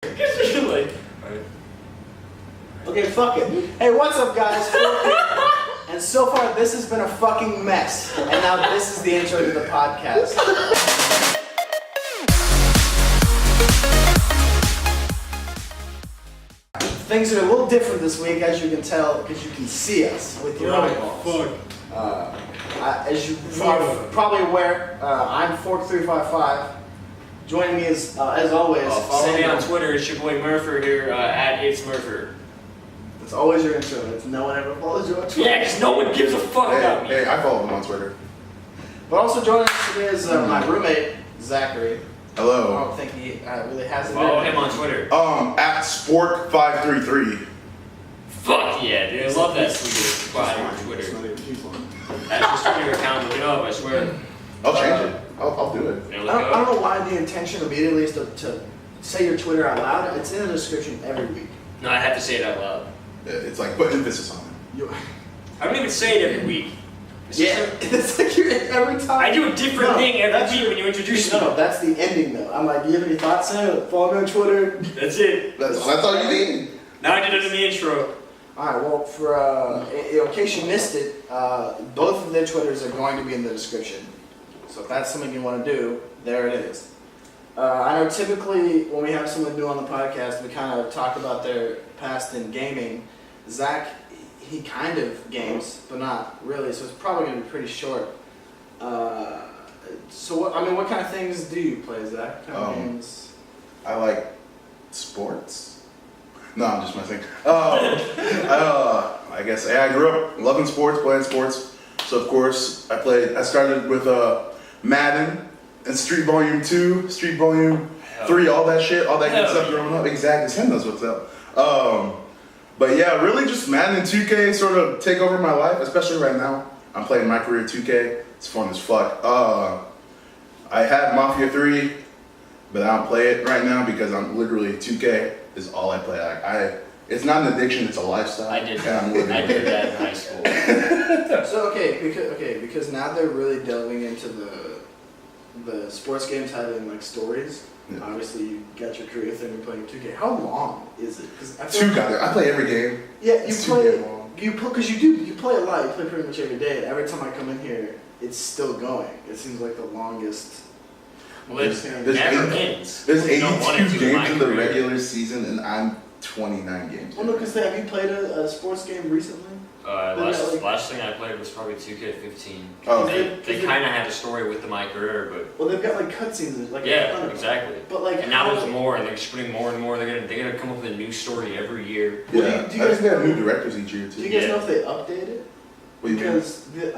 Okay, fuck it. Hey, what's up, guys? And so far, this has been a fucking mess. And now this is the intro to the podcast. Things are a little different this week, as you can tell, because you can see us with your eyeballs. As you are probably aware, I'm Fork355. Joining me is, as always, follow me on Twitter. It's your boy Murpher here, at It's Murpher. It's always your intro. It's no one ever follows you on Twitter. Yeah, because no one gives a fuck about me. Hey, I follow him on Twitter. But also joining us today is my roommate, Zachary. Hello. I don't think he really has a Follow name. him on Twitter. At Spork533. Fuck yeah, dude. I love that sweet spot on Twitter. That's just your account. Look it up, I swear. I'll change it. I'll do it. Yeah, I don't know why the intention immediately is to say your Twitter out loud. It's in the description every week. No, I have to say it out loud. It's like put emphasis on it. I don't even say it every week. It's like you're every time. I do a different thing every week when you introduce me. No, that's the ending though. I'm like, do you have any thoughts on it? Follow me on Twitter. That's it. That's all you need. Now I did it in the intro. Alright, well, for in case you missed it, both of their Twitters are going to be in the description. So if that's something you want to do, there it is. I know typically when we have someone new on the podcast, we kind of talk about their past in gaming. Zach, he kind of games, but not really, so it's probably going to be pretty short. So what kind of things do you play, Zach? What kind of games? I like sports. No, I'm just messing. I guess I grew up loving sports, playing sports. So of course I started with Madden and Street Volume 2, Street Volume 3, all that shit, all that good stuff growing up. Exactly, Tim knows what's up. But yeah, really just Madden and 2K sort of take over my life, especially right now. I'm playing my career 2K. It's fun as fuck. I had Mafia 3, but I don't play it right now because I'm literally 2K is all I play. It's not an addiction, it's a lifestyle. I did that in high school. So because now they're really delving into the sports games having like stories. Yeah. Obviously, you got your career thing. You're playing 2K. How long is it? I play every game. Yeah, you play because you play a lot. You play pretty much every day. And every time I come in here, it's still going. It seems like the longest. Well, there's never ends. There's 82 games in the regular season, and I'm 29 games. Well, no, because have you played a sports game recently? Last thing I played was probably 2K15. Oh, they kind of had a story with my career, but well, they've got like cutscenes, like exactly. But like, and now there's more, and they're just putting more and more. They're gonna come up with a new story every year. Yeah, do you guys have new directors each year too. Do you guys know if they update it? What do you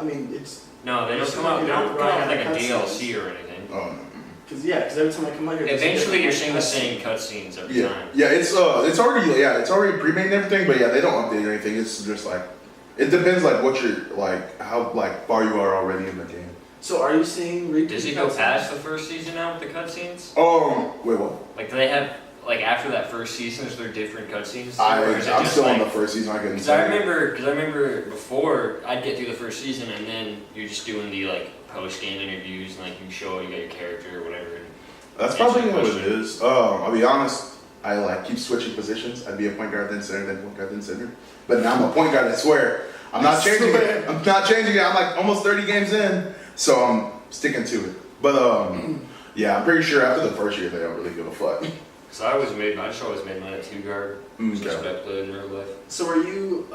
mean? It's no, they don't come out. They don't come out with like a DLC or anything. Oh no. Because every time I come out here, eventually you're seeing the same cutscenes every time. Yeah, it's already pre-made and everything, but yeah, they don't update or anything. It's just like it depends like what you're like how like far you are already in the game. So are you seeing repeat? Does he go past the first season now with the cutscenes? Wait, what? Like do they have like after that first season is there different cutscenes? I'm still on the first season. Because I remember before I'd get through the first season and then you're just doing the like post game interviews and like you show you got your character or whatever. That's probably what it is. I'll be honest. I like keep switching positions. I'd be a point guard then center, then point guard then center. But now I'm a point guard. I swear. I'm not changing it. I'm not changing it. I'm like almost 30 games in, so I'm sticking to it. But yeah, I'm pretty sure after the first year they don't really give a fuck. So I just always made mine a 2-guard. That's what I played in real life. So are you,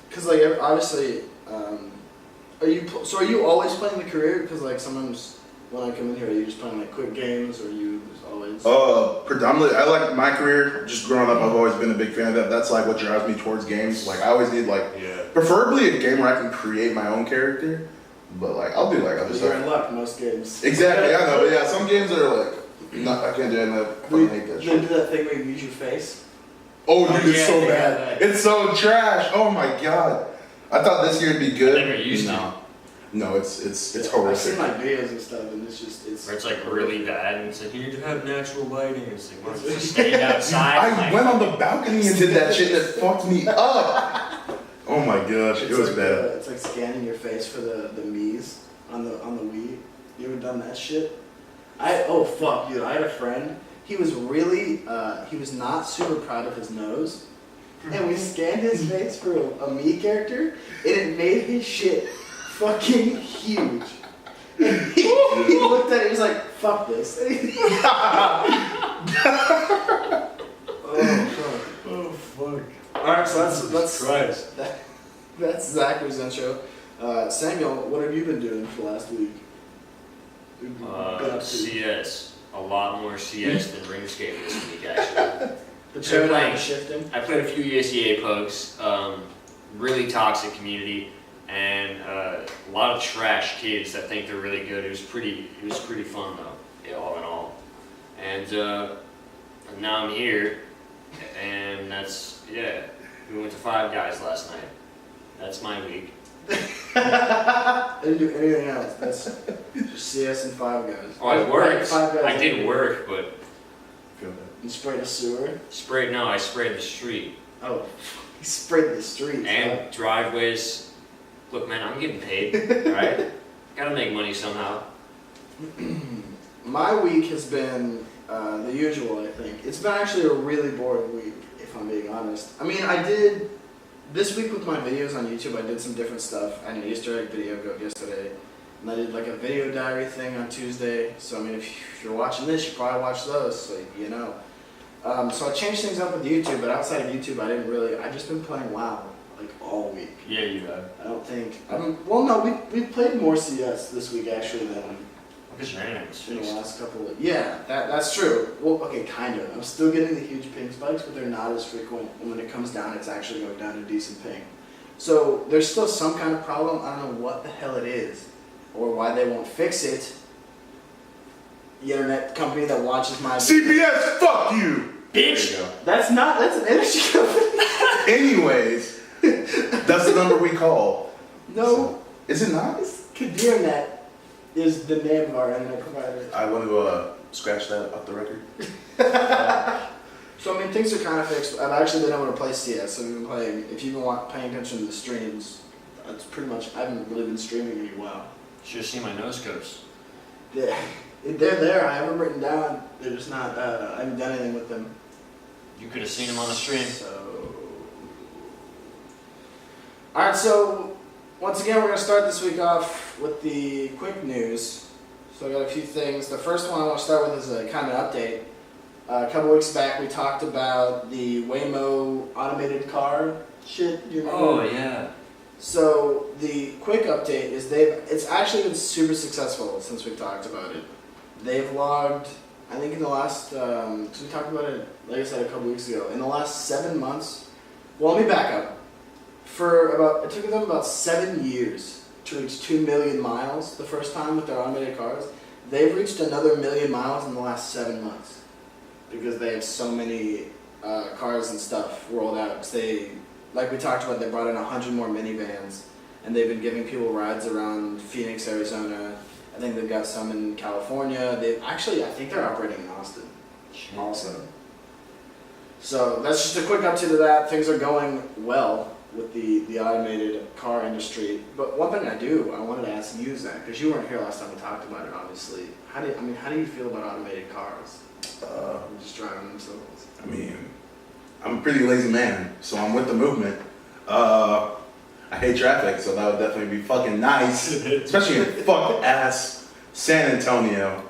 because like obviously, are you always playing the career? Because like sometimes when I come in here, are you just playing like quick games, or are you just always? Predominantly, I like my career. Just growing up, I've always been a big fan of that. That's like what drives me towards games. Like I always need preferably a game where I can create my own character. But like I'll do like other stuff. You're in luck most games. Exactly, I know. But yeah, some games are like. No, I can't do it. I fucking hate that shit. They do that thing where you use your face. Oh, dude, it's so bad. It's so trash. Oh my god. I thought this year would be good. I never used it. No, it's horrific. I've seen like videos and stuff, and it's. Where it's like really bad, and it's like you need to have natural lighting. It's like what, just stand outside. I went on the balcony and did that shit. That fucked me up. Oh my gosh, it was bad. It's like scanning your face for the Mii's on the Wii. You ever done that shit? Fuck, dude. I had a friend. he was really, he was not super proud of his nose. And we scanned his face for a me character, and it made his shit fucking huge. And he looked at it, he was like, fuck this. Oh fuck. Alright, so that's Christ. that's Zachary's intro. Samuel, what have you been doing for the last week? Been up to? CS. A lot more CS than RuneScape this week, actually. The So paradigm playing- is shifting. I played a few ESEA pugs, really toxic community, and a lot of trash kids that think they're really good. It was pretty fun though, yeah, all in all. And now I'm here, and we went to Five Guys last night. That's my week. I didn't do anything else. That's just CS and Five Guys. Oh, I worked. Five Guys I did every work, but Feel that. You sprayed a sewer? I sprayed the street Oh, he sprayed the streets. and driveways. Look, man, I'm getting paid, right? Gotta make money somehow. My week has been the usual, I think. It's been actually a really boring week, if I'm being honest. I mean, I did, this week with my videos on YouTube, I did some different stuff. I had an Easter egg video go yesterday, and I did like a video diary thing on Tuesday. So, I mean, if you're watching this, you probably watch those, so you know. So I changed things up with YouTube, but outside of YouTube, I've just been playing WoW, like, all week. Yeah, you have. Well, no, we played more CS this week, actually, than Because your internet's in the fixed. last couple of, yeah, that's true. Well, okay, kind of. I'm still getting the huge ping spikes, but they're not as frequent. And when it comes down, it's actually going down to decent ping. So there's still some kind of problem. I don't know what the hell it is, or why they won't fix it. The internet company that watches my CPS, fuck you! Bitch! There you go. that's an energy company. Anyways, that's the number we call. No, Is it not? KadirNet is the name of our internet provider. I want to scratch that off the record. So I mean, things are kind of fixed. I've actually been able to play CS. I've been playing. If you've been paying attention to the streams, it's pretty much. I haven't really been streaming any WoW. Should have seen my nose scopes. Yeah, they're there. I have them written down. They're just not. I haven't done anything with them. You could have seen them on the stream. So, all right. So once again, we're gonna start this week off with the quick news. So I got a few things. The first one I want to start with is a kind of an update. A couple weeks back, we talked about the Waymo automated car shit. Do you remember? Oh yeah. So the quick update is it's actually been super successful since we've talked about it. They've logged, I think in the last, because we talked about it, like I said, a couple weeks ago, in the last 7 months, well, let me back up. It took them about 7 years to reach 2 million miles the first time with their automated cars. They've reached another 1 million miles in the last 7 months because they have so many cars and stuff rolled out. 'Cause like we talked about, they brought in 100 more minivans, and they've been giving people rides around Phoenix, Arizona. I think they've got some in California. I think they're operating in Austin also. So that's just a quick update to that. Things are going well with the automated car industry. But one thing I wanted to ask you, Zach, because you weren't here last time we talked about it, obviously. How do you feel about automated cars? Just driving themselves. I mean, I'm a pretty lazy man, so I'm with the movement. I hate traffic, so that would definitely be fucking nice, especially in fuck ass San Antonio.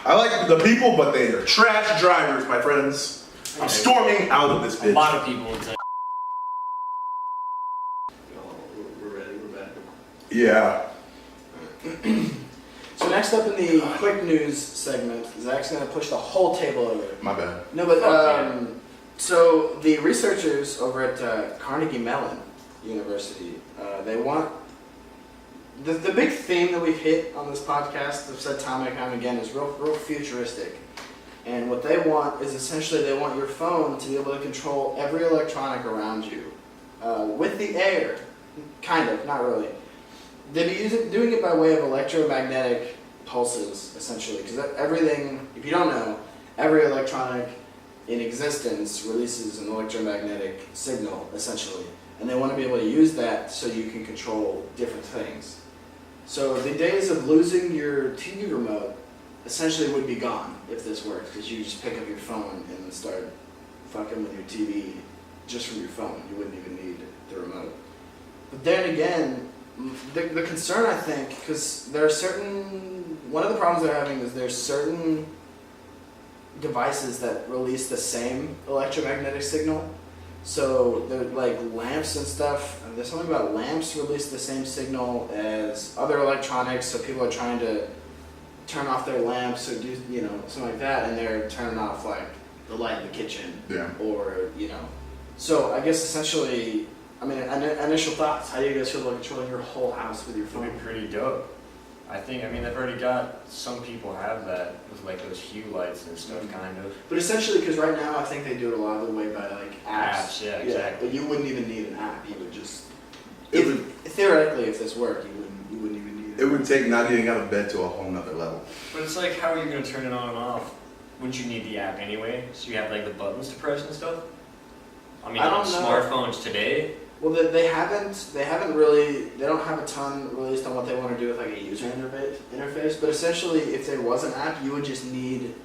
I like the people, but they are trash drivers, my friends. I'm storming out of this A bitch. lot of people in town. We're ready, we're back. Yeah. So next up in the quick news segment, Zach's going to push the whole table over. My bad. No, but Fuck so the researchers over at Carnegie Mellon University, they want the big theme that we've hit on this podcast. I've said time and time again is real futuristic, and what they want is essentially they want your phone to be able to control every electronic around you with the air, kind of, not really. They'd be doing it by way of electromagnetic pulses, essentially, because everything, if you don't know, every electronic in existence releases an electromagnetic signal, essentially. And they want to be able to use that so you can control different things. So the days of losing your TV remote essentially would be gone. if this works, because you just pick up your phone and then start fucking with your TV just from your phone. You wouldn't even need the remote. But then again, the concern, I think, because there are one of the problems they're having is there's certain devices that release the same electromagnetic signal. So they're like lamps and stuff. There's something about lamps release the same signal as other electronics. So people are trying to turn off their lamps or do something like that, and they're turning off like the light in the kitchen. Yeah. Or So I guess essentially, I mean, initial thoughts. How do you guys feel about controlling your whole house with your phone? It'd be pretty dope. I mean, they've already got, some people have that with like those hue lights and stuff, kind of. But essentially, because right now I think they do it a lot of the way by like apps. Yeah, exactly. But you wouldn't even need an app. You would just, theoretically, if this worked, you wouldn't even need it. It would take not getting out of bed to a whole nother level. But it's like, how are you going to turn it on and off? Wouldn't you need the app anyway? So you have like the buttons to press and stuff? I mean, I on don't know. smartphones today, Well, they haven't really, they don't have a ton released on what they want to do with like a user interface. But essentially, if there was an app, you would just need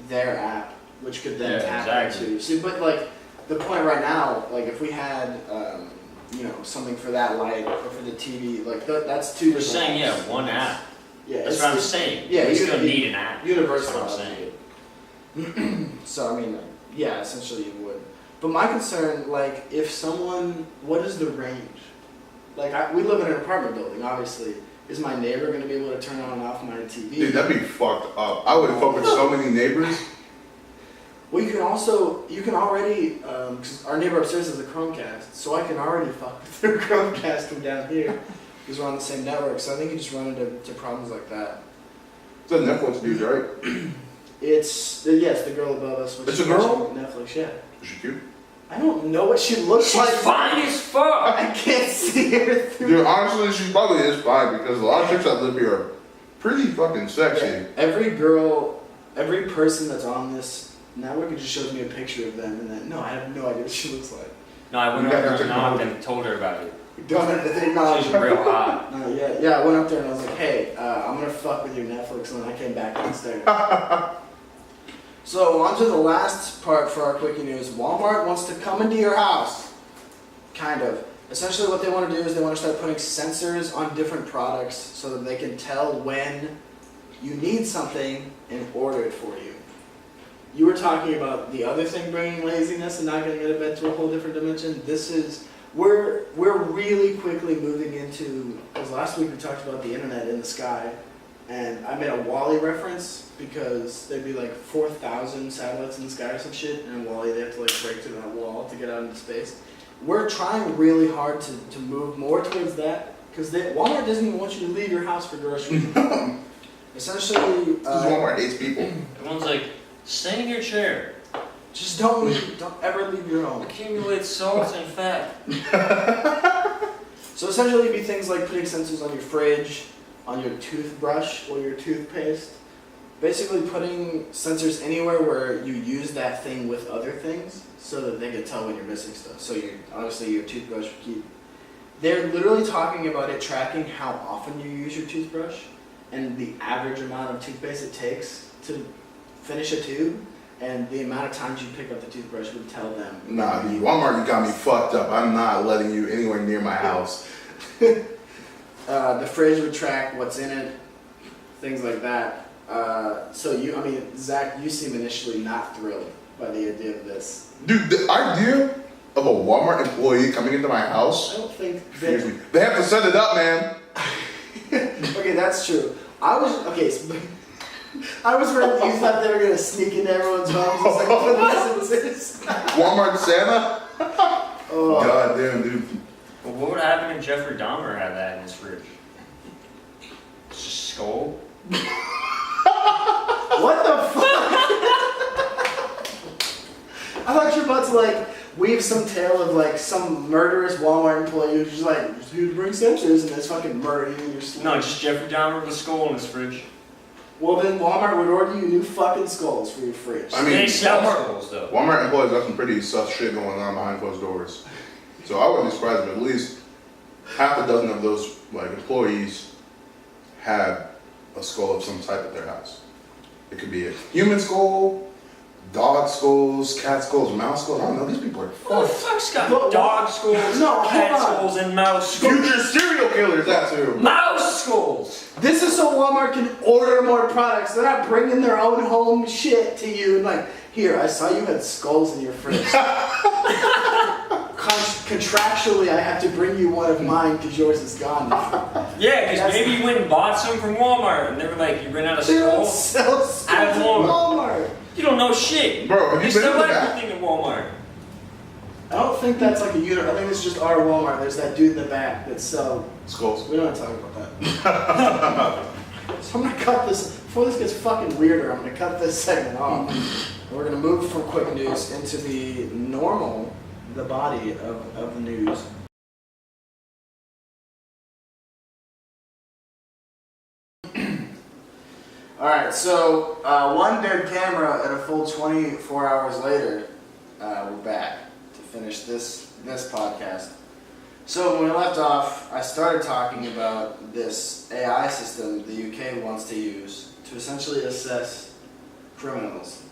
their app, which could then tap into. See, but like the point right now, like if we had, something for that light or for the TV, like that's two you're different. saying, apps. one app. Yeah, That's what I'm saying. Yeah, you you still could- need an app. Universal. That's what I'm saying. So I mean, yeah, essentially you would. But my concern, like, if someone, what is the range? Like, we live in an apartment building, obviously. Is my neighbor going to be able to turn on and off my TV? Dude, that'd be fucked up. I would fuck with so many neighbors. Well, you can already, because our neighbor upstairs has a Chromecast, so I can already fuck with their Chromecast from down here, because we're on the same network. So I think you just run into problems like that. It's a Netflix dude, right? It's the girl above us. It's a girl? Netflix, yeah. Is she cute? I don't know what she looks She's like. fine as fuck! I can't see her through. Dude, honestly, she probably is fine because a lot of chicks that live here are pretty fucking sexy. Yeah, every person that's on this network, it just shows me a picture of them, and then I have no idea what she looks like. No, I went You up got there the and knocked technology. and told her about it. Don't have to acknowledge She's her. real hot. Yeah, I went up there and I was like, hey, I'm gonna fuck with your Netflix, and then I came back downstairs. So on to the last part for our quickie news. Walmart wants to come into your house. Kind of. Essentially what they want to do is they want to start putting sensors on different products so that they can tell when you need something and order it for you. You were talking about the other thing bringing laziness and not getting out of bed to a whole different dimension. We're really quickly moving into, because last week we talked about the internet in the sky, and I made a Wall-E reference because there'd be like 4,000 satellites in the sky or some shit, and in Wall-E they have to like break through that wall to get out into space. We're trying really hard to move more towards that, because Walmart doesn't even want you to leave your house for groceries. Essentially, This Walmart hates people. Everyone's like, stay in your chair. just don't ever leave your home. Accumulate salt and fat. So essentially it'd be things like putting sensors on your fridge, on your toothbrush or your toothpaste. Basically putting sensors anywhere where you use that thing with other things so that they can tell when you're missing stuff. So obviously your toothbrush would keep. They're literally talking about it tracking how often you use your toothbrush and the average amount of toothpaste it takes to finish a tube, and the amount of times you pick up the toothbrush would tell them. Nah, dude, Walmart, you got me fucked up. I'm not letting you anywhere near my house. The fridge would track what's in it, things like that. Zach, you seem initially not thrilled by the idea of this. Dude, the idea of a Walmart employee coming into my I house, don't think excuse me, they have to set it up, man. Okay, that's true. I was worried that you thought they were gonna sneak into everyone's homes and like put licenses. Walmart Santa? Oh. God damn, dude. But what would happen if Jeffrey Dahmer had that in his fridge? It's just skull? What the fuck? I thought you were about to like weave some tale of like some murderous Walmart employee who's just like, just here to bring sensors and it's fucking murder you in your sleep. No, just Jeffrey Dahmer with a skull in his fridge. Well then Walmart would order you new fucking skulls for your fridge. I mean, They sell Walmart- skulls though. Walmart employees got some pretty sus shit going on behind closed doors. So I wouldn't be surprised if at least half a dozen of those employees had a skull of some type at their house. It could be a human skull, dog skulls, cat skulls, mouse skulls. I don't know. These people are What the fuck's got But- dog skulls, No, cat hold on. skulls, and mouse skulls? future serial killers. That too. Mouse skulls! This is so Walmart can order more products. They're not bringing their own home shit to you and like, here, I saw you had skulls in your fridge. Contractually, I have to bring you one of mine because yours is gone now. Yeah, because That's- maybe you went and bought some from Walmart and they were like, you ran out of They don't skulls. sell skulls At at Walmart. Walmart. You don't know shit. Bro, have They you been sell in the back? everything at Walmart. I don't think that's like a unit. I think it's just our Walmart. There's that dude in the back that sells. Skulls. We don't want to talk about that. So I'm gonna cut this before this gets fucking weirder. I'm gonna cut this segment off. And we're gonna move from quick news into the normal, the body of the news. All right, so one dead camera and a full 24 hours later, we're back to finish this podcast. So when we left off, I started talking about this AI system the UK wants to use to essentially assess criminals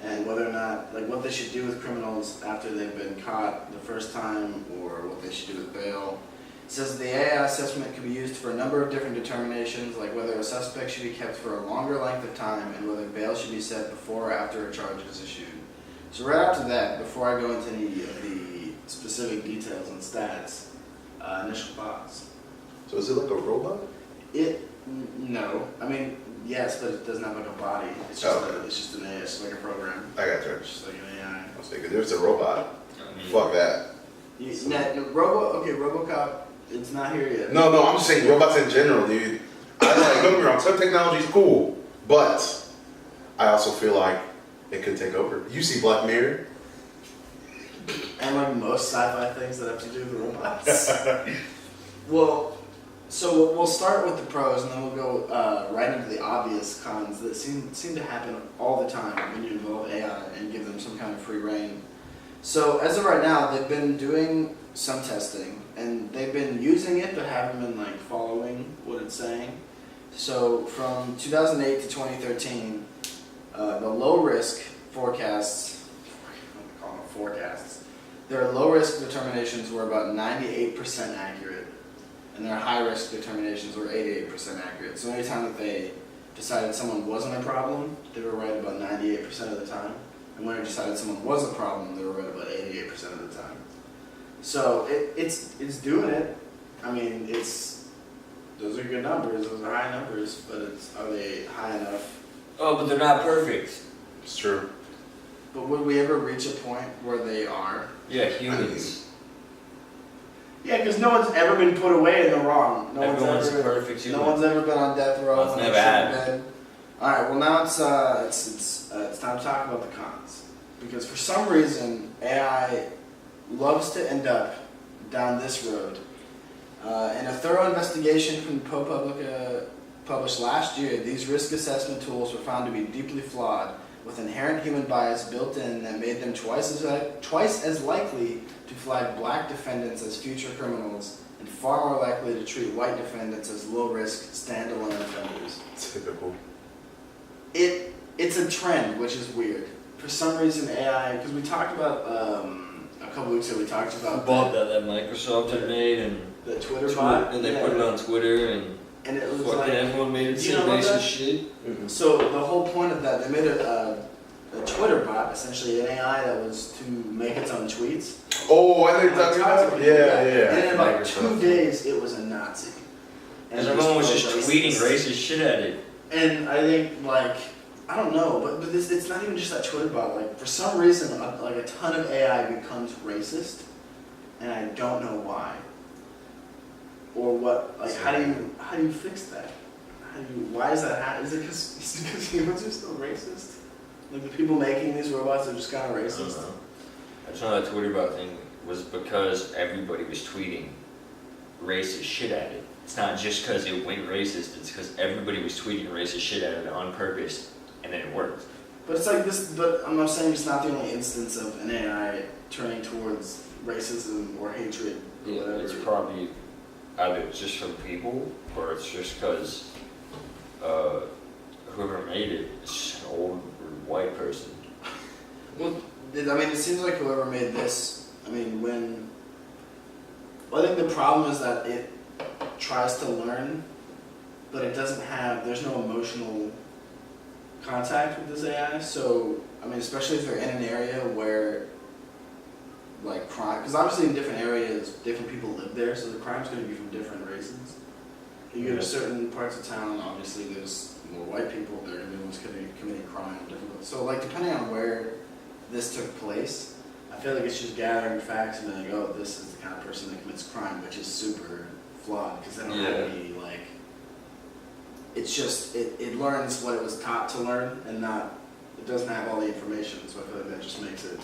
and whether or not, like what they should do with criminals after they've been caught the first time or what they should do with bail. It says the AI assessment can be used for a number of different determinations, like whether a suspect should be kept for a longer length of time and whether bail should be set before or after a charge is issued. So right after that, before I go into any of the specific details and stats, initial thoughts. So is it like a robot? No. I mean, yes, but it doesn't have like a body. It's just, Okay. it's just an AI. It's like a program. I got you. It's just like an AI. I was thinking, there's a robot. Fuck that. RoboCop, it's not here yet. No, I'm just saying robots in general, dude. I like, don't get me wrong, some technology's cool, but I also feel like it could take over. You see Black Mirror? And like most sci-fi things that have to do with robots. Well, so we'll start with the pros and then we'll go right into the obvious cons that seem to happen all the time when you involve AI and give them some kind of free reign. So as of right now, they've been doing some testing and they've been using it but haven't been like following what it's saying. So from 2008 to 2013, the low risk forecasts, I call them forecasts, their low risk determinations were about 98% accurate and their high risk determinations were 88% accurate. So anytime that they decided someone wasn't a problem, they were right about 98% of the time. And when they decided someone was a problem, they were right about 88% of the time. So it's doing it. I mean, those are good numbers, those are high numbers, but are they high enough? Oh, but they're not perfect. It's true. But would we ever reach a point where they are? Yeah, humans. Yeah, because no one's ever been put away in the wrong. Everyone's a perfect human. No one's ever been on death row. Well, it's never had. All right. Well, now it's time to talk about the cons, because for some reason AI loves to end up down this road. In a thorough investigation from ProPublica published last year, these risk assessment tools were found to be deeply flawed, with inherent human bias built in that made them twice as likely to flag black defendants as future criminals and far more likely to treat white defendants as low-risk, standalone offenders. Typical. It's a trend, which is weird. For some reason, AI, because we talked about, a couple weeks ago, we talked about that Microsoft had made and the Twitter bot. and they put it on Twitter and it was fucking like, everyone made it do you say know about racist that? shit. So the whole point of that, they made a Twitter bot, essentially an AI that was to make its own tweets. Oh, I know you're talking about? Yeah. And in about Microsoft. 2 days, it was a Nazi. And everyone was just tweeting racist shit at it. And I think, like, I don't know, but it's not even just that Twitter bot. Like, for some reason, like a ton of AI becomes racist, and I don't know why. Or what? Like, how do you fix that? Why is that happening? Is it because humans are still racist? Like the people making these robots are just kind of racist. I just know that Twitter bot thing was because everybody was tweeting racist shit at it. It's not just because it went racist, it's because everybody was tweeting racist shit at it on purpose, and then it worked. But it's like this, but I'm not saying it's not the only instance of an AI turning towards racism or hatred or Yeah, whatever. it's probably either it's just from people, or it's just because whoever made it is just an old white person. Well, I mean, it seems like whoever made this, I mean, I think the problem is that it tries to learn, but it doesn't have, there's no emotional contact with this AI. So, I mean, especially if they're in an area where, like, crime, because obviously in different areas, different people live there, so the crime's going to be from different races. You go to certain parts of town, obviously there's more white people, they're going to be the ones committing crime. So, like, depending on where this took place, I feel like it's just gathering facts and being like, oh, this is the kind of person that commits crime, which is super flawed because they don't have any, like, it's just, it learns what it was taught to learn and not, it doesn't have all the information, so I feel like that just makes it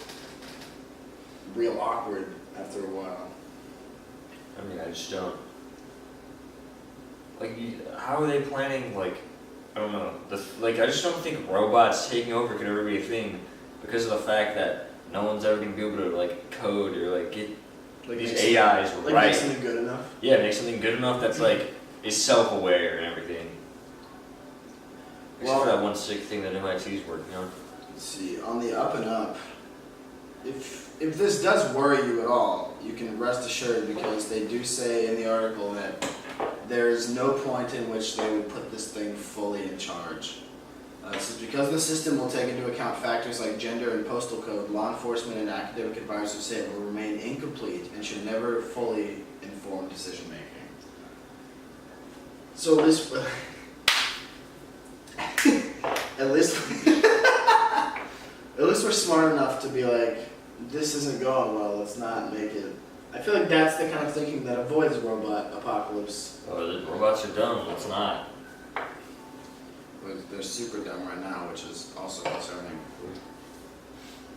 real awkward after a while. I mean, I just don't. Like, how are they planning, like, I don't know, I just don't think robots taking over could ever be a thing because of the fact that no one's ever going to be able to, like, code or, like, get these AIs right. Like, make something good enough? Yeah, make something good enough that's, like, is self-aware and everything. Except for that one sick thing that MIT's working on. Let's see, on the up and up, if this does worry you at all, you can rest assured because they do say in the article that there is no point in which they would put this thing fully in charge. This is because the system will take into account factors like gender and postal code, law enforcement and academic advisors say it will remain incomplete and should never fully inform decision making. So this, at least we're smart enough to be like, this isn't going well, let's not make it. I feel like that's the kind of thinking that avoids robot apocalypse. Oh, the robots are dumb, let's not. They're super dumb right now, which is also concerning.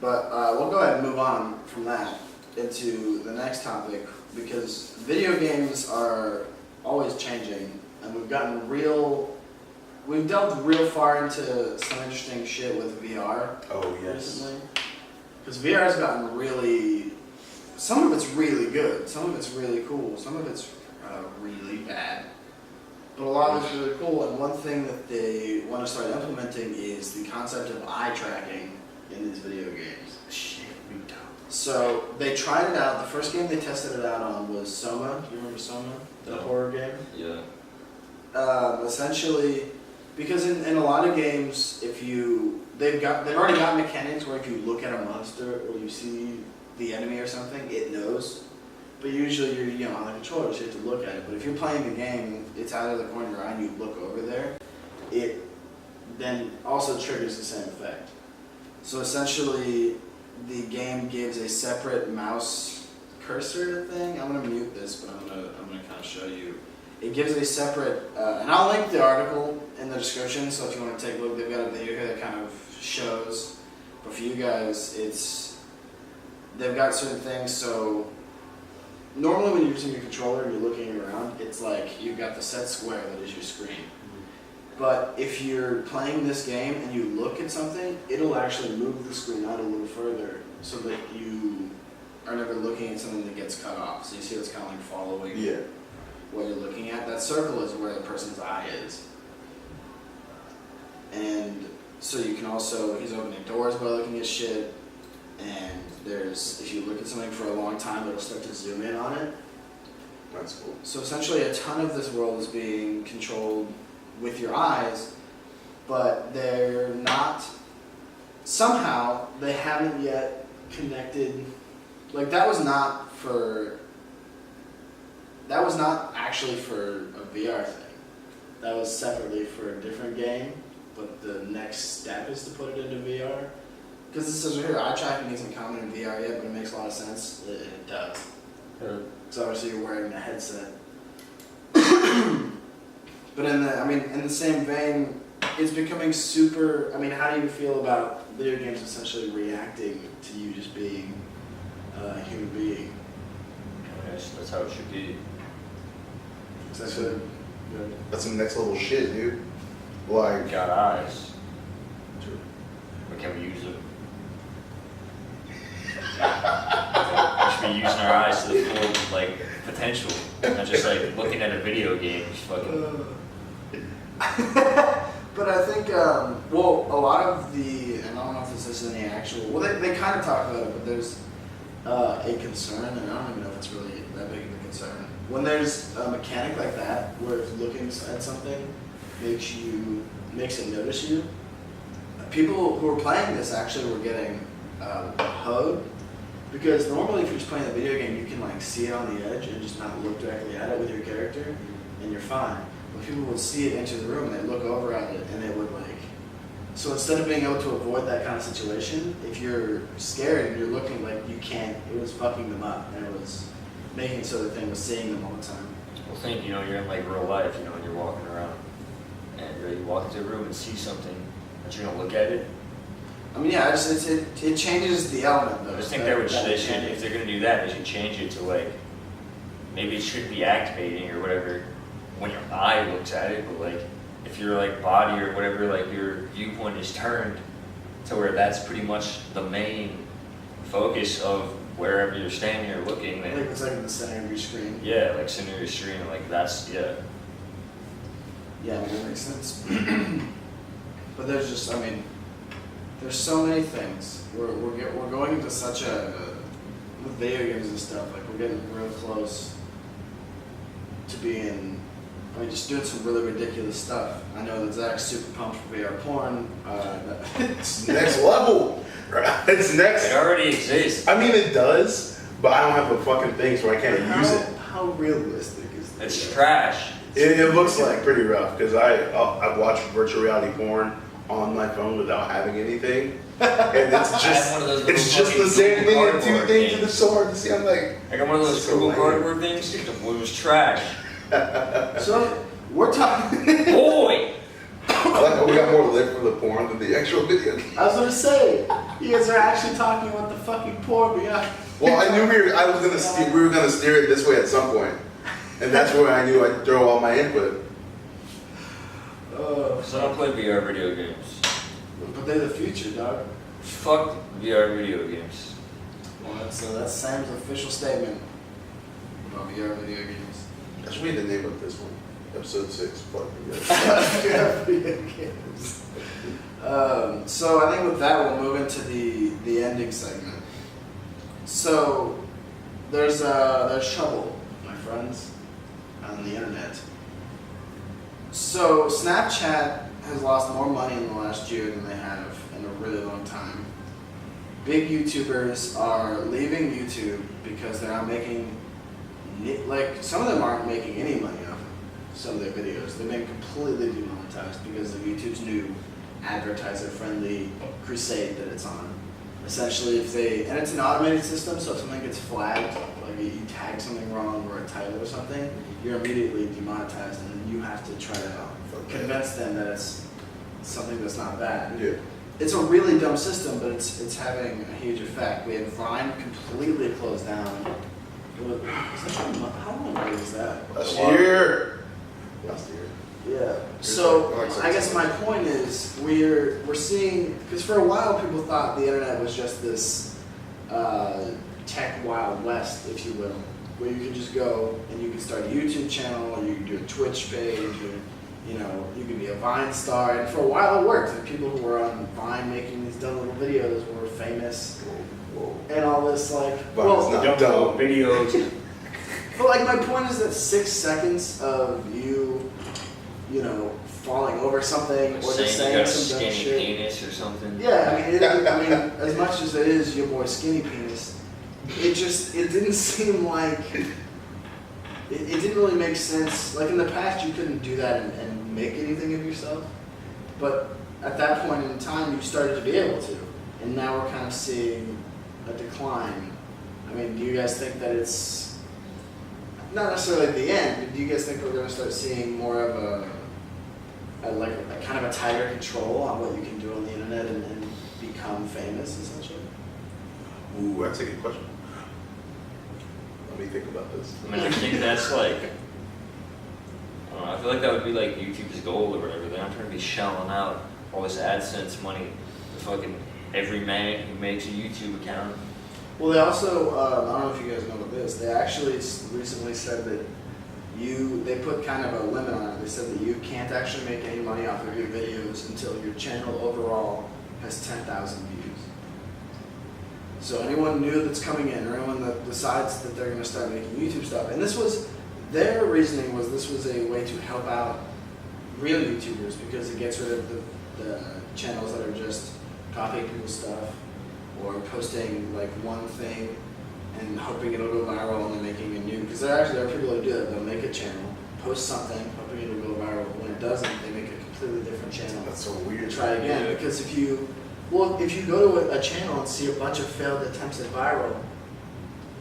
But we'll go ahead and move on from that into the next topic because video games are always changing and we've delved real far into some interesting shit with VR. Oh, yes. Recently. Because VR has gotten really, some of it's really good, some of it's really cool, some of it's really bad. But a lot of it's really cool, and one thing that they want to start implementing is the concept of eye tracking in these video games. Shit, we don't. So they tried it out. The first game they tested it out on was Soma. Do you remember Soma? The horror game? Yeah. Essentially, because in a lot of games, they've already got mechanics where if you look at a monster or you see the enemy or something, it knows. But usually you're on the controller, so you have to look at it. But if you're playing the game, it's out of the corner of your eye and you look over there, it then also triggers the same effect. So essentially, the game gives a separate mouse cursor thing. I'm gonna mute this, but I'm gonna kind of show you. It gives a separate, and I'll link the article in the description. So if you want to take a look, they've got a video here that kind of shows. But for you guys, they've got certain things. So normally when you're using your controller and you're looking around, it's like you've got the set square that is your screen. But if you're playing this game and you look at something, it'll actually move the screen out a little further so that you are never looking at something that gets cut off. So you see it's kind of like following what you're looking at. That circle is where the person's eye is. And so you can also, he's opening doors by looking at shit. And if you look at something for a long time, it'll start to zoom in on it. That's cool. So essentially a ton of this world is being controlled with your eyes, but they're not, somehow they haven't yet connected, like that was not actually for a VR thing. That was separately for a different game, but the next step is to put it into VR. Because this says right here, eye tracking isn't common in VR yet, but it makes a lot of sense. It does. So obviously you're wearing a headset. But in the same vein, it's becoming super. I mean, how do you feel about video games essentially reacting to you just being a human being? That's how it should be. Is that good? That's some next level shit, dude. Like, We got eyes. But can we use them? We should be using our eyes to the full, like, potential. Not just like looking at a video game, just fucking. But I think, well, a lot of the, and I don't know if this is any actual, well, they kind of talk about it, but there's a concern, and I don't even know if it's really that big of a concern. When there's a mechanic like that, where if looking at something makes it notice you, people who are playing this actually were getting hugged, because normally if you're just playing a video game, you can like see it on the edge and just not look directly at it with your character, and you're fine. But people would see it enter the room, and they'd look over at it, and it would like, so instead of being able to avoid that kind of situation, if you're scared and you're looking like you can't, it was fucking them up, and it was making it so the thing was seeing them all the time. Well, think, you're in like real life, and you're walking around, and you walk into a room and see something, that you're gonna look at it. I mean, yeah, it changes the element though. I just think they should, if they're gonna do that, they should change it to like, maybe it shouldn't be activating or whatever when your eye looks at it, but like, if your like body or whatever, like your viewpoint is turned to where that's pretty much the main focus of wherever you're standing or looking, then Like it's like in the center of your screen. yeah, like center of your screen, like that's, yeah. Yeah, that makes sense. But there's just, I mean, there's so many things. We're going into such with video games and stuff, like we're getting real close to being, I mean, just doing some really ridiculous stuff. I know that Zach's super pumped for VR porn. It's next level. Right? It's next. It already exists. I mean, it does, but I don't have the fucking thing, so I can't use it. How realistic is that? It's trash. It looks like pretty rough because I've watched virtual reality porn on my phone without having anything, and it's I just have one of those it's little just the fucking same thing Google and two cardboard things in the games. sword to see. I'm like, I got one of those So Google lame. cardboard things. It was trash. So we're talking. Boy. I like how we got more lit for the porn than the actual video. I was gonna say, you guys are actually talking about the fucking porn beyond. Well, I knew we were gonna steer it this way at some point, and that's where I knew I'd throw all my input. So I don't play VR video games. But they're the future, dog. Fuck VR video games. Well, that's Sam's official statement about VR video games. That should be the name of this one, episode 6. Fuck you guys. VR video games. So I think with that we'll move into the ending segment. So there's trouble, my friends, on the internet. So Snapchat has lost more money in the last year than they have in a really long time. Big YouTubers are leaving YouTube because they're not making, like, some of them aren't making any money off of some of their videos. They've been completely demonetized because of YouTube's new advertiser-friendly crusade that it's on. Essentially, and it's an automated system, so if something gets flagged, like you tag something wrong or a title or something, you're immediately demonetized, and then you have to try to convince them that it's something that's not bad. Yeah. It's a really dumb system, but it's having a huge effect. We have Vine completely closed down. How long ago was that? Last year. Yeah. So I guess my point is we're seeing, because for a while people thought the internet was just this tech wild west, if you will, where you can just go and you can start a YouTube channel, or you can do a Twitch page, or you can be a Vine star. And for a while it worked, and people who were on Vine making these dumb little videos were famous, and all this like. Vine's not dumb. videos. But like my point is that 6 seconds of you falling over something or just Saying you saying got a some dumb skinny shit. penis or something. Yeah, I mean, as much as it is your boy skinny penis, it didn't seem like it didn't really make sense. Like in the past, you couldn't do that and make anything of yourself, but at that point in time, you started to be able to, and now we're kind of seeing a decline. I mean, do you guys think that it's not necessarily the end, but do you guys think we're going to start seeing more of a kind of a tighter control on what you can do on the internet and become famous, essentially? Ooh, that's a good question. Let me think about this. I mean, I think that's like, I don't know, I feel like that would be like YouTube's goal or whatever. They're not trying to be shelling out all this AdSense money to fucking every man who makes a YouTube account. Well, they also, I don't know if you guys know about this, they actually recently said that they put kind of a limit on it. They said that you can't actually make any money off of your videos until your channel overall has 10,000 views. So anyone new that's coming in, or anyone that decides that they're going to start making YouTube stuff, and their reasoning was this was a way to help out real YouTubers because it gets rid of the channels that are just copying people's stuff or posting like one thing and hoping it'll go viral and then making a new, because there are people who do that. They'll make a channel, post something, hoping it'll go viral. When it doesn't, they make a completely different channel. That's so weird. And try again, because if you go to a channel and see a bunch of failed attempts at viral,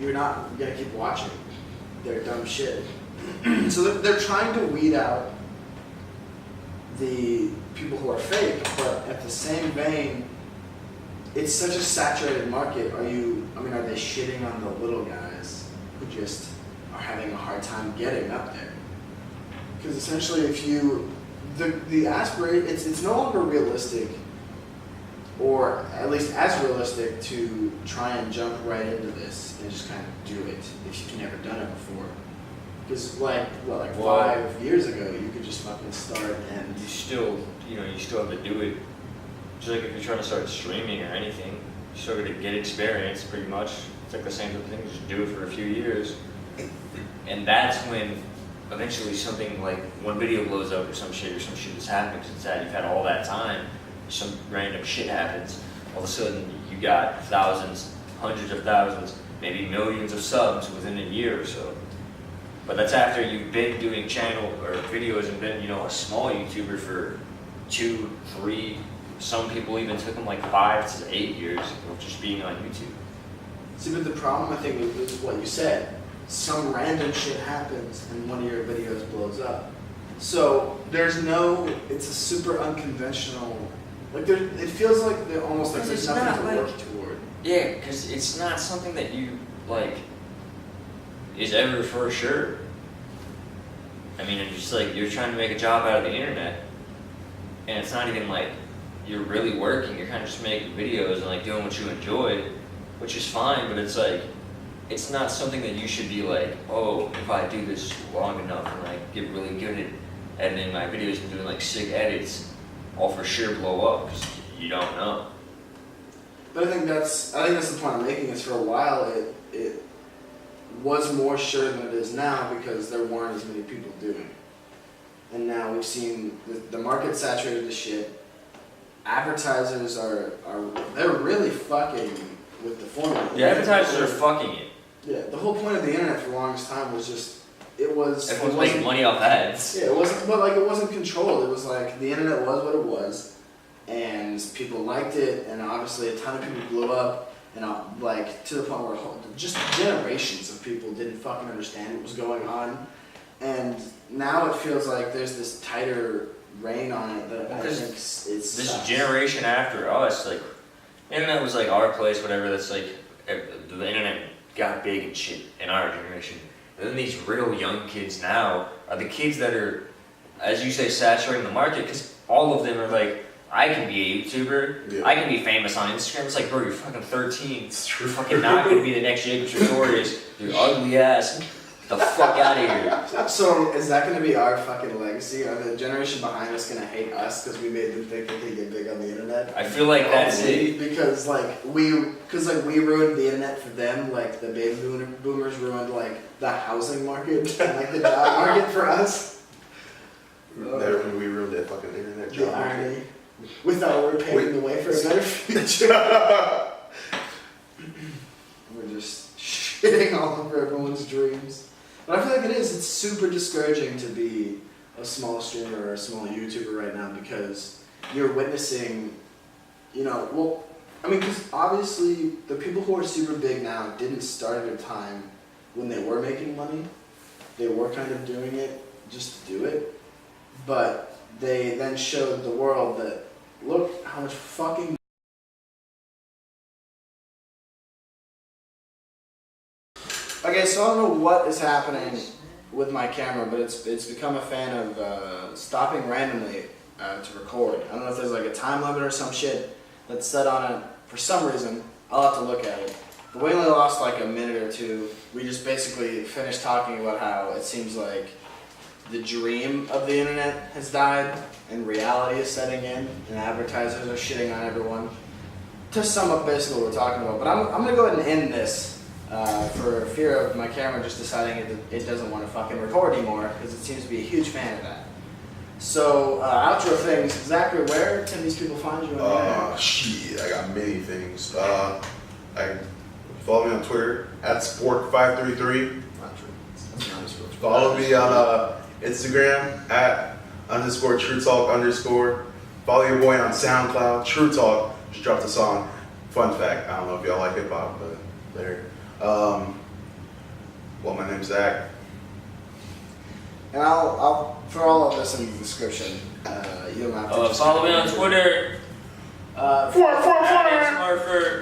you're not gonna keep watching their dumb shit. So they're trying to weed out the people who are fake, but at the same vein, it's such a saturated market. Are they shitting on the little guys who just are having a hard time getting up there? Because essentially, the aspirate, it's no longer realistic, or at least as realistic, to try and jump right into this and just kind of do it if you've never done it before. Because 5 years ago, you could just fucking start and you still have to do it. Just like if you're trying to start streaming or anything, you're still going to get experience pretty much. It's like the same thing, just do it for a few years. And that's when eventually something like one video blows up or some shit that's happening because it's that you've had all that time, some random shit happens, all of a sudden you got thousands, hundreds of thousands, maybe millions of subs within a year or so. But that's after you've been doing channel or videos and been, a small YouTuber for 2, 3, some people even took them like 5 to 8 years of just being on YouTube. See, but the problem I think is what you said. Some random shit happens and one of your videos blows up. So it's a super unconventional, it feels like they're almost like there's nothing to work toward. Yeah, because it's not something that you, is ever for sure. I mean, it's just you're trying to make a job out of the internet, and it's not even like you're really working, you're kind of just making videos and doing what you enjoy, which is fine, but it's not something that you should be oh, if I do this long enough and get really good at editing my videos and doing sick edits, I'll for sure blow up, because you don't know. But I think that's the point I'm making, is for a while it was more sure than it is now because there weren't as many people doing it. And now we've seen the market saturated to shit. Advertisers they're really fucking with the formula. The advertisers are fucking it. Yeah, the whole point of the internet for the longest time was just everyone's making money off ads. Yeah, it wasn't controlled. It was the internet was what it was, and people liked it, and obviously a ton of people blew up. And to the point where just generations of people didn't fucking understand what was going on, and now it feels like there's this tighter rein on it that I think it's this generation after us, internet was our place, whatever. That's the internet got big and shit in our generation. And then these real young kids now are the kids that are, as you say, saturating the market, because all of them are I can be a YouTuber. Yeah. I can be famous on Instagram. It's bro, you're fucking 13. It's true. You're fucking not gonna be the next Jacob Sartorius. You're ugly ass. Get the fuck out of here. So is that gonna be our fucking legacy? Are the generation behind us gonna hate us because we made them think they could get big on the internet? I feel like that's it. Because we ruined the internet for them. The baby boomers ruined the housing market and the job market for us. We ruined that fucking internet job market. Irony. Without we're paving the way for a better future. We're just shitting all over everyone's dreams. But I feel like it's super discouraging to be a small streamer or a small YouTuber right now, because you're witnessing, because obviously the people who are super big now didn't start at a time when they were making money. They were kind of doing it just to do it. But they then showed the world that, look how much fucking... Okay, so I don't know what is happening with my camera, but it's become a fan of stopping randomly to record. I don't know if there's a time limit or some shit that's set on it for some reason. I'll have to look at it. But we only lost a minute or two. We just basically finished talking about how it seems like the dream of the internet has died and reality is setting in and advertisers are shitting on everyone. To sum up basically what we're talking about, but I'm going to go ahead and end this for fear of my camera just deciding it doesn't want to fucking record anymore because it seems to be a huge fan of that. So, outro things, exactly where can these people find you on the internet? Shit, I got many things. Follow me on Twitter @sport533. Not true. That's not true. Follow me on Instagram @_TrueTalk_. Follow your boy on SoundCloud, True Talk. Just dropped a song. Fun fact, I don't know if y'all like hip hop, but there. Well, my name's Zach. And I'll throw all of this in the description. You don't have to just Follow me on Twitter.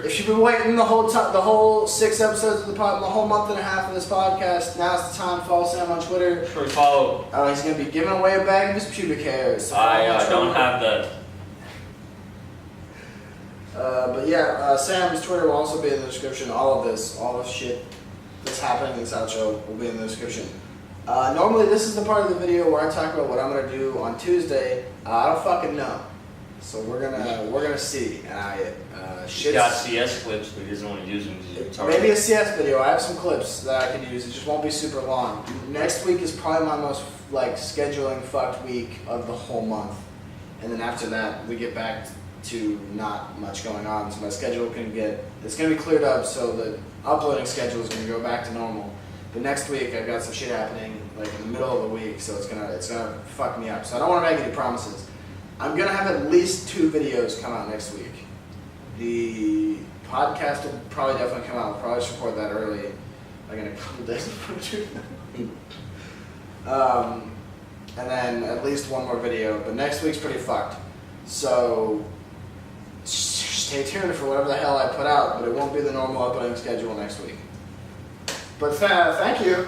If you've been waiting the whole 6 episodes of the pod, the whole month and a half of this podcast, now's the time. Follow Sam on Twitter. Follow. He's gonna be giving away a bag of his pubic hairs. So I don't have that. But yeah, Sam's Twitter will also be in the description. All of shit that's happening in this outro will be in the description. Normally this is the part of the video where I talk about what I'm gonna do on Tuesday. I don't fucking know. So we're gonna see. He's got CS clips, but he doesn't want to use them because he's retarded. Maybe a CS video. I have some clips that I can use. It just won't be super long. Next week is probably my most scheduling fucked week of the whole month, and then after that we get back to not much going on. So my schedule it's gonna be cleared up. So the uploading schedule is gonna go back to normal. But next week I've got some shit happening in the middle of the week, so it's gonna fuck me up. So I don't want to make any promises. I'm gonna have at least 2 videos come out next week. The podcast will probably definitely come out. We'll probably just record that early, in a couple days before and then at least 1 more video. But next week's pretty fucked. So stay tuned for whatever the hell I put out. But it won't be the normal uploading schedule next week. But thank you.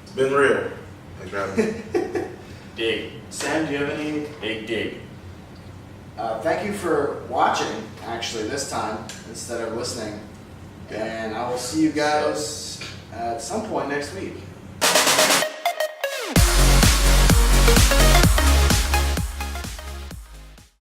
It's been real. Thanks for having me. Dig. Sam, do you have any? Big dig. Thank you for watching, actually, this time, instead of listening. And I will see you guys at some point next week.